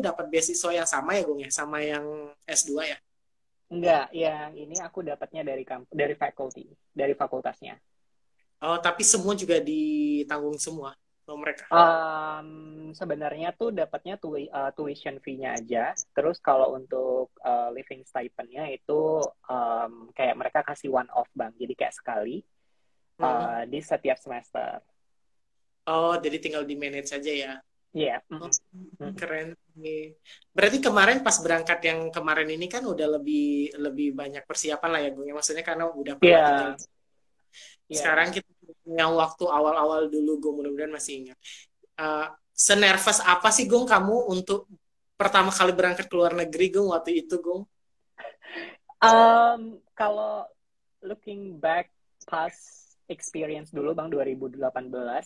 dapat beasiswa yang sama ya, Gung ya, sama yang S2 ya? Enggak, yang ini aku dapatnya dari faculty, dari fakultasnya. Oh, tapi semua juga ditanggung semua sama mereka. Sebenarnya tuh dapatnya tuition fee-nya aja. Terus kalau untuk living stipend-nya itu kayak mereka kasih one off bang. Jadi kayak sekali Hmm. di setiap semester. Oh, jadi tinggal di manage aja ya. Iya. Oh, Mm-mm. Mm-mm. keren nih. Berarti kemarin pas berangkat yang kemarin ini kan udah lebih lebih banyak persiapan lah ya, Gung ya. Maksudnya karena udah pernah tinggal. Iya, Sekarang iya. kita yang waktu awal-awal dulu, Gung, mudah-mudahan masih ingat. Eh, Senervous apa sih, Gung, kamu untuk pertama kali berangkat ke luar negeri, Gung, waktu itu, Gung? Kalau looking back pas experience dulu bang 2018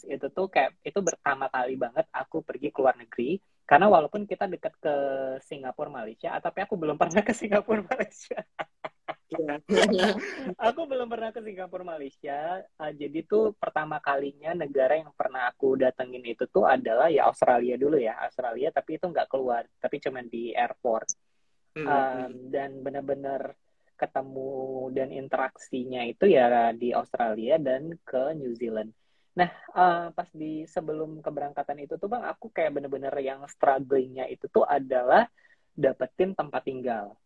itu tuh kayak itu pertama kali banget aku pergi ke luar negeri karena walaupun kita dekat ke Singapura Malaysia tapi aku belum pernah ke Singapura Malaysia. Iya. Aku belum pernah ke Singapura Malaysia. Jadi tuh pertama kalinya negara yang pernah aku datengin itu tuh adalah ya Australia dulu ya, Australia, tapi itu nggak keluar tapi cuman di airport. Hmm. Dan benar-benar ketemu dan interaksinya itu ya di Australia dan ke New Zealand. Nah, pas di sebelum keberangkatan itu tuh bang, aku kayak bener-bener yang strugglingnya itu tuh adalah dapetin tempat tinggal.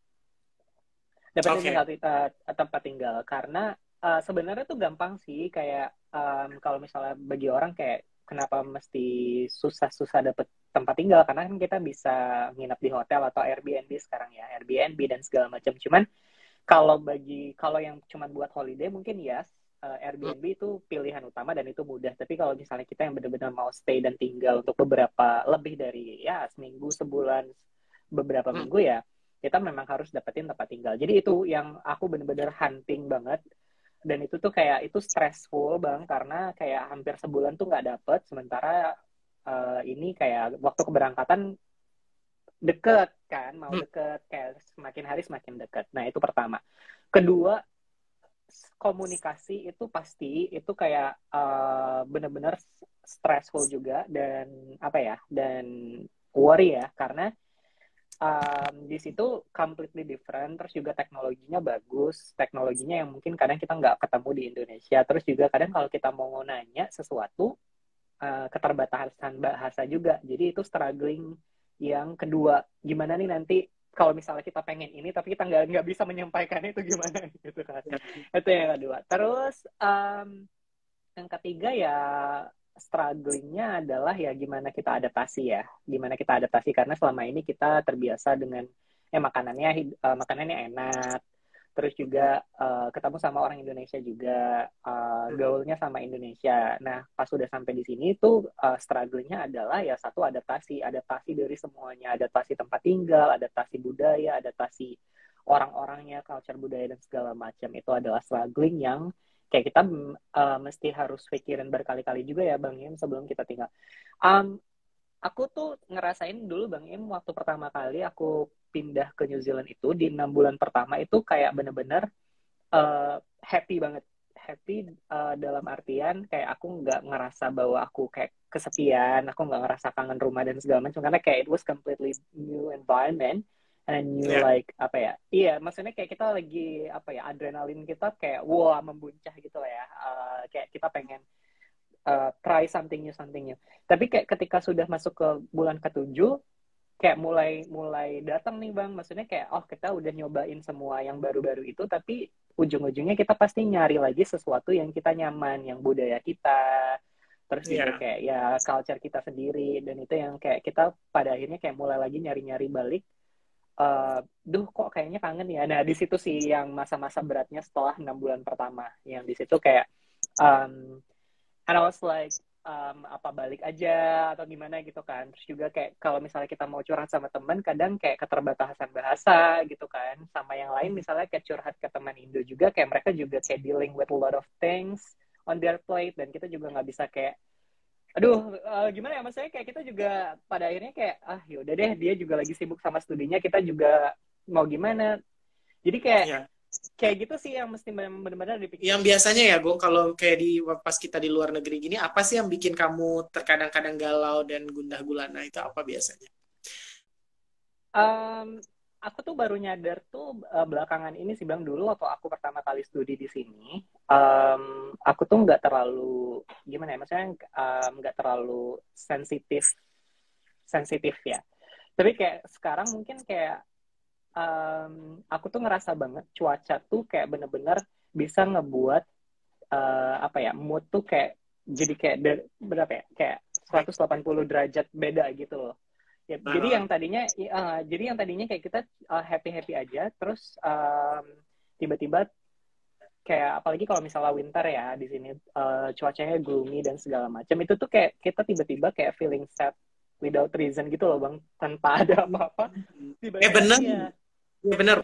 Dapetin Oke. tempat tinggal karena sebenarnya tuh gampang sih kayak kalau misalnya bagi orang kayak kenapa mesti susah-susah dapet tempat tinggal karena kan kita bisa nginep di hotel atau Airbnb sekarang ya Airbnb dan segala macam cuman kalau yang cuman buat holiday mungkin ya Hmm. Airbnb itu pilihan utama dan itu mudah tapi kalau misalnya kita yang benar-benar mau stay dan tinggal untuk beberapa lebih dari ya seminggu sebulan beberapa Hmm. minggu ya kita memang harus dapetin tempat tinggal jadi itu yang aku bener-bener hunting banget dan itu tuh kayak itu stressful bang karena kayak hampir sebulan tuh nggak dapet sementara ini kayak waktu keberangkatan deket kan mau Hmm. deket kayak semakin hari semakin deket nah itu pertama kedua komunikasi itu pasti itu kayak bener-bener stressful juga dan apa ya dan worry ya karena di situ completely different terus juga teknologinya bagus teknologinya yang mungkin kadang kita nggak ketemu di Indonesia terus juga kadang kalau kita mau nanya sesuatu keterbatasan bahasa juga jadi itu struggling yang kedua gimana nih nanti kalau misalnya kita pengen ini tapi kita nggak bisa menyampaikan itu gimana gitu kan Ya. itu yang kedua terus yang ketiga ya strugglingnya adalah ya gimana kita adaptasi ya gimana kita adaptasi karena selama ini kita terbiasa dengan makanannya enak terus juga ketemu sama orang Indonesia juga Hmm. gaulnya sama Indonesia nah pas sudah sampai di sini tuh strugglingnya adalah ya satu adaptasi dari semuanya adaptasi tempat tinggal adaptasi budaya adaptasi orang-orangnya culture budaya dan segala macam itu adalah struggling yang kayak kita mesti harus pikirin berkali-kali juga ya Bang Im sebelum kita tinggal. Um, aku tuh ngerasain dulu Bang Im waktu pertama kali aku pindah ke New Zealand itu di 6 bulan pertama itu kayak bener-bener happy banget. Happy dalam artian kayak aku nggak ngerasa bahwa aku kayak kesepian, aku nggak ngerasa kangen rumah dan segala macam karena kayak it was completely new environment and a new Ya. like apa ya iya maksudnya kayak kita lagi apa ya adrenalin kita kayak wah membuncah gitu lah ya kayak kita pengen try something new tapi kayak ketika sudah masuk ke bulan ketujuh kayak mulai mulai datang nih bang maksudnya kayak oh kita udah nyobain semua yang baru-baru itu tapi ujung-ujungnya kita pasti nyari lagi sesuatu yang kita nyaman yang budaya kita terus juga Ya. kayak ya culture kita sendiri dan itu yang kayak kita pada akhirnya kayak mulai lagi nyari-nyari balik duh kok kayaknya kangen ya. Nah di situ sih yang masa-masa beratnya setelah 6 bulan pertama, yang di situ kayak um, and I was like apa balik aja atau gimana gitu kan. Terus juga kayak kalau misalnya kita mau curhat sama teman, kadang kayak keterbatasan bahasa gitu kan. Sama yang lain misalnya kayak curhat ke teman Indo juga, kayak mereka juga kayak dealing with a lot of things on their plate dan kita juga nggak bisa kayak aduh gimana ya maksudnya kayak kita juga pada akhirnya kayak yaudah deh dia juga lagi sibuk sama studinya kita juga mau gimana jadi kayak Ya. kayak gitu sih yang mesti benar-benar Yang dipikirin. biasanya ya, Gung, kalau kayak di pas kita di luar negeri gini, apa sih yang bikin kamu terkadang-kadang galau dan gundah gulana itu apa biasanya? Um, aku tuh baru nyadar tuh belakangan ini sih Bang, dulu waktu aku pertama kali studi di sini, aku tuh nggak terlalu gimana ya, maksudnya nggak terlalu sensitif sensitif ya. Tapi kayak sekarang mungkin kayak aku tuh ngerasa banget cuaca tuh kayak bener-bener bisa ngebuat apa ya, mood tuh kayak jadi kayak berapa ya, kayak 180 derajat beda gitu loh. Ya, jadi yang tadinya kayak kita happy happy aja, terus tiba-tiba kayak apalagi kalau misalnya winter ya di sini, cuacanya gloomy dan segala macam, itu tuh kayak kita tiba-tiba kayak feeling sad without reason gitu loh Bang, tanpa ada apa-apa tiba-tiba Bener, iya. ya bener.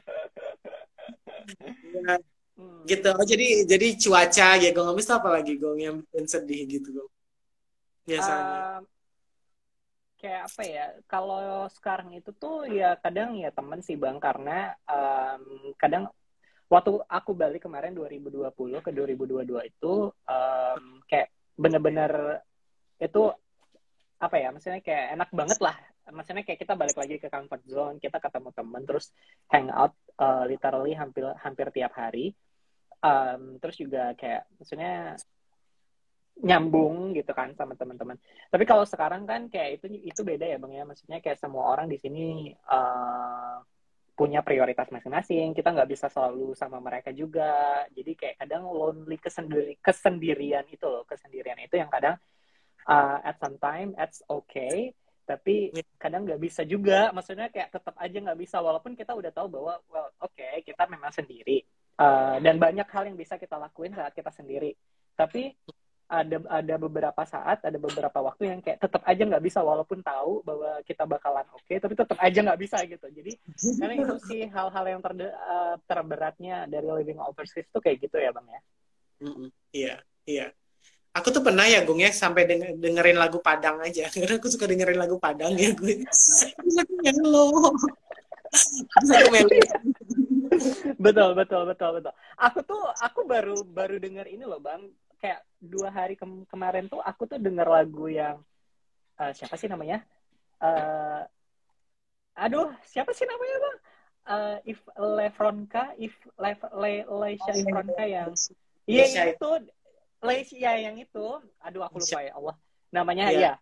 Ya, Hmm. gitu. Oh, jadi cuaca ya gue nggak bisa apa lagi gue yang bikin sedih gitu gue biasanya. Uh, kayak apa ya, kalau sekarang itu tuh ya kadang ya temen sih Bang, karena kadang waktu aku balik kemarin 2020 ke 2022 itu kayak bener-bener itu apa ya, maksudnya kayak enak banget lah, maksudnya kayak kita balik lagi ke comfort zone, kita ketemu temen terus hang out literally hampir hampir tiap hari. Terus juga kayak maksudnya nyambung gitu kan sama teman-teman. Tapi kalau sekarang kan kayak itu beda ya Bang ya. Maksudnya kayak semua orang di sini punya prioritas masing-masing. Kita nggak bisa selalu sama mereka juga. Jadi kayak kadang lonely, kesendirian itu loh, kesendirian itu yang kadang at some time it's okay, tapi kadang nggak bisa juga. Maksudnya kayak tetap aja nggak bisa walaupun kita udah tahu bahwa well okay, kita memang sendiri. Dan banyak hal yang bisa kita lakuin saat kita sendiri. Tapi ada beberapa saat, ada beberapa waktu yang kayak tetap aja nggak bisa walaupun tahu bahwa kita bakalan oke, tapi tetap aja nggak bisa gitu. Jadi karena itu sih hal-hal yang terberatnya dari living overseas tuh kayak gitu ya Bang ya. Iya, iya. Aku tuh pernah ya Gung ya sampai dengerin lagu Padang aja. Karena aku suka dengerin lagu Padang ya gue. Terus aku melo. Terus aku melo. Betul, betul, betul, betul. Aku baru baru dengar ini loh Bang, kayak 2 hari kemarin tuh aku tuh dengar lagu yang siapa sih namanya? Uh, aduh, siapa sih namanya Bang? If Lefronka, if Leisha Ifronka yang iya Indonesia yang itu. itu, Leisha yang itu, aduh aku lupa ya Allah. Namanya Iya. ya,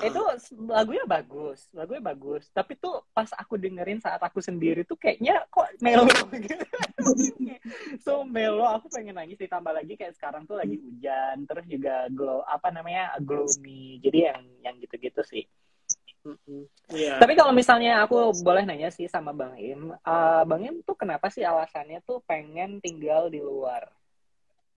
itu Uh-uh. lagunya bagus, tapi tuh pas aku dengerin saat aku sendiri tuh kayaknya kok melo gitu. So melo, aku pengen nangis, ditambah lagi kayak sekarang tuh lagi hujan, terus juga apa namanya, gloomy, jadi yang gitu-gitu sih. Iya. Tapi kalau misalnya aku boleh nanya sih sama Bang Im, Bang Im tuh kenapa sih alasannya tuh pengen tinggal di luar?